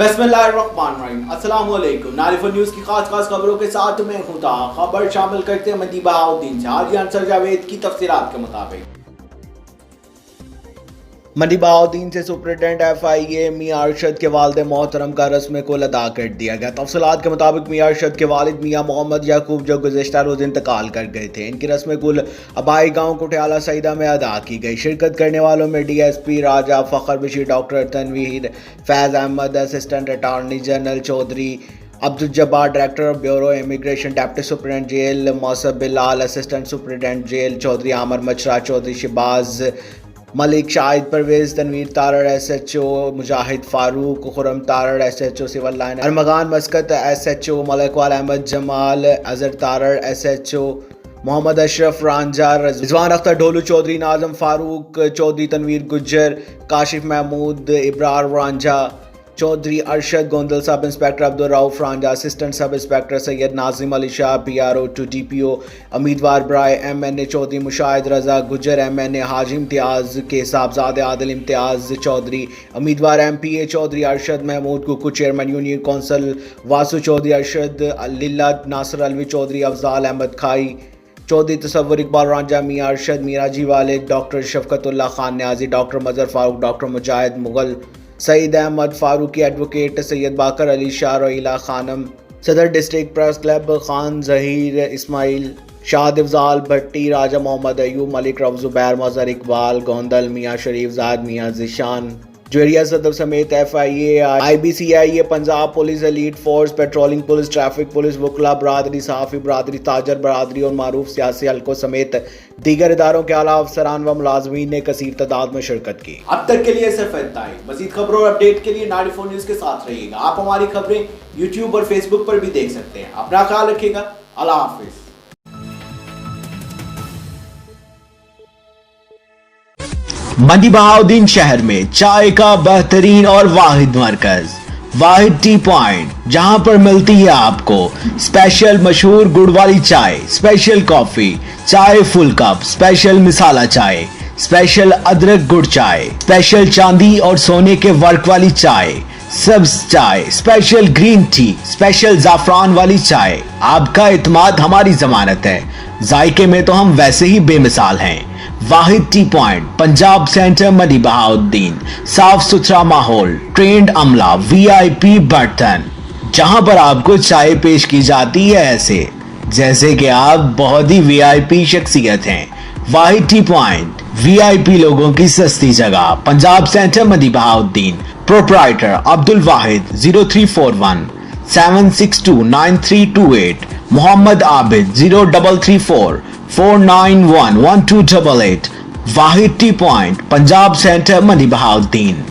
बिस्मिल्लाहिर्रहमानिर्रहीम। अस्सलाम वालेकुम। नारिफुल न्यूज़ की खास खबरों के साथ मैं हूं ताहा। खबर शामिल करते हैं मंडी बहाउद्दीन से। हाजी अंसर जावेद की तफसीरात के मुताबिक मंडी बहाउद्दीन से सुपरिटेंडेंट FIA मियां अरशद के वालिद मोहतरम का रस्म कुल अदा कर दिया गया। तफसीलात के मुताबिक मियां अरशद के वालिद मियां मोहम्मद याकूब जो गुज़िश्ता रोज़ इंतकाल कर गए थे, इनकी रस्म कुल आबाई गाँव कुटियाला सईदा में अदा की गई। शिरकत करने वालों में DSP Raja Fakhar Bashir, doctor Tanveer, Faiz Ahmed, assistant attorney general Chaudhry Abdul Jabbar, director bureau immigration, deputy superintendent jail Mausaf Bilal, assistant superintendent jail Chaudhry Aamar Machra, Chaudhry Shahbaz Malik, Shahid Pervez, Tanveer Tarar SHO, Mujahid Farooq, Khurram Tarar SHO civil line, Armaghan Muskat SHO, Malikwal Ahmed Jamal, Azhar Tarar SHO, Mohammad Ashraf Ranjha, Rizwan Akhtar Dholu Chaudhry, Nazim Farooq Chaudhry, Tanveer Gujjar, Kashif Mahmood, Ibrar Ranjha Chaudhry, Arshad Gondal, sub inspector Abdul Rauf Ranjha, assistant sub inspector Syed Nazim Ali Shah, PRO to DPO, उम्मीदवार बराए MNA चौधरी मुशाहिद रजा गुजर, MNA हाजी इम्तियाज़ के साहबजादे आदिल इम्तियाज़ चौधरी, उम्मीदवार MPA Chaudhry Arshad Mahmood Kuku, chairman union council Wasu Chaudhry, Arshad Lilla, Nasir Alvi Chaudhry, Afzal Ahmed Khai Chaudhry, Tasawwur Iqbal Ranjha, Mian Arshad, Miraji वाले, doctor Shafqatullah Khan Niazi, doctor Mazhar Farooq, doctor Mujahid Mughal, Saeed Ahmed Farooqi, advocate Syed Baqar Ali Shah, Roila Khanum, सदर district press club Khan Zaheer Ismail, Shad Afzal Bhatti, Raja Mohammad Ayub, Malik Rauf Zubair, Mazhar Iqbal Gondal, Mian शरीफ जाद, मियां जिशान जोरिया सदर समेत FIA, IBCIA, Punjab police, elite force, patrolling police, traffic police, वकला बरादरी, सहाफ़ी बरादरी, ताजर बरादरी और मारूफ सियासी हलकों समेत दीगर इदारों के आला अफसरान व मुलाजमीन ने कसीर तादाद में शिरकत की। अब तक के लिए सिर्फ इतना ही। मज़ीद खबरों और अपडेट के लिए नारिफुल न्यूज़ के साथ रहिएगा। आप हमारी खबरें YouTube और Facebook पर भी देख सकते हैं। अपना ख्याल रखिएगा। अल्लाह हाफिज़। मंडी बहाउद्दीन शहर में चाय का बेहतरीन और वाहिद मरकज वाहिद टी पॉइंट, जहां पर मिलती है आपको स्पेशल मशहूर गुड़ वाली चाय, स्पेशल कॉफी, चाय फुल कप, स्पेशल मिसाला चाय, स्पेशल अदरक गुड़ चाय, स्पेशल चांदी और सोने के वर्क वाली चाय, सब्ज चाय, स्पेशल ग्रीन टी, स्पेशल जाफरान वाली चाय। आपका इत्मीनान हमारी जमानत है। जायके में तो हम वैसे ही बेमिसाल हैं। वाहिद टी पॉइंट, पंजाब सेंटर, मंडी बहाउद्दीन। साफ सुथरा माहौल, ट्रेंड अमला, VIP बर्तन, जहां पर आपको चाय पेश की जाती है ऐसे जैसे कि आप बहुत ही VIP शख्सियत हैं। वाहिद टी पॉइंट, VIP लोगों की सस्ती जगह, पंजाब सेंटर, मंडी बहाउद्दीन। प्रोप्राइटर अब्दुल वाहिद, 0341 762 9328। मोहम्मद आबिद, 0334 491 1288। वाहिद टी पॉइंट, पंजाब सेंटर, मंडी बहाउद्दीन।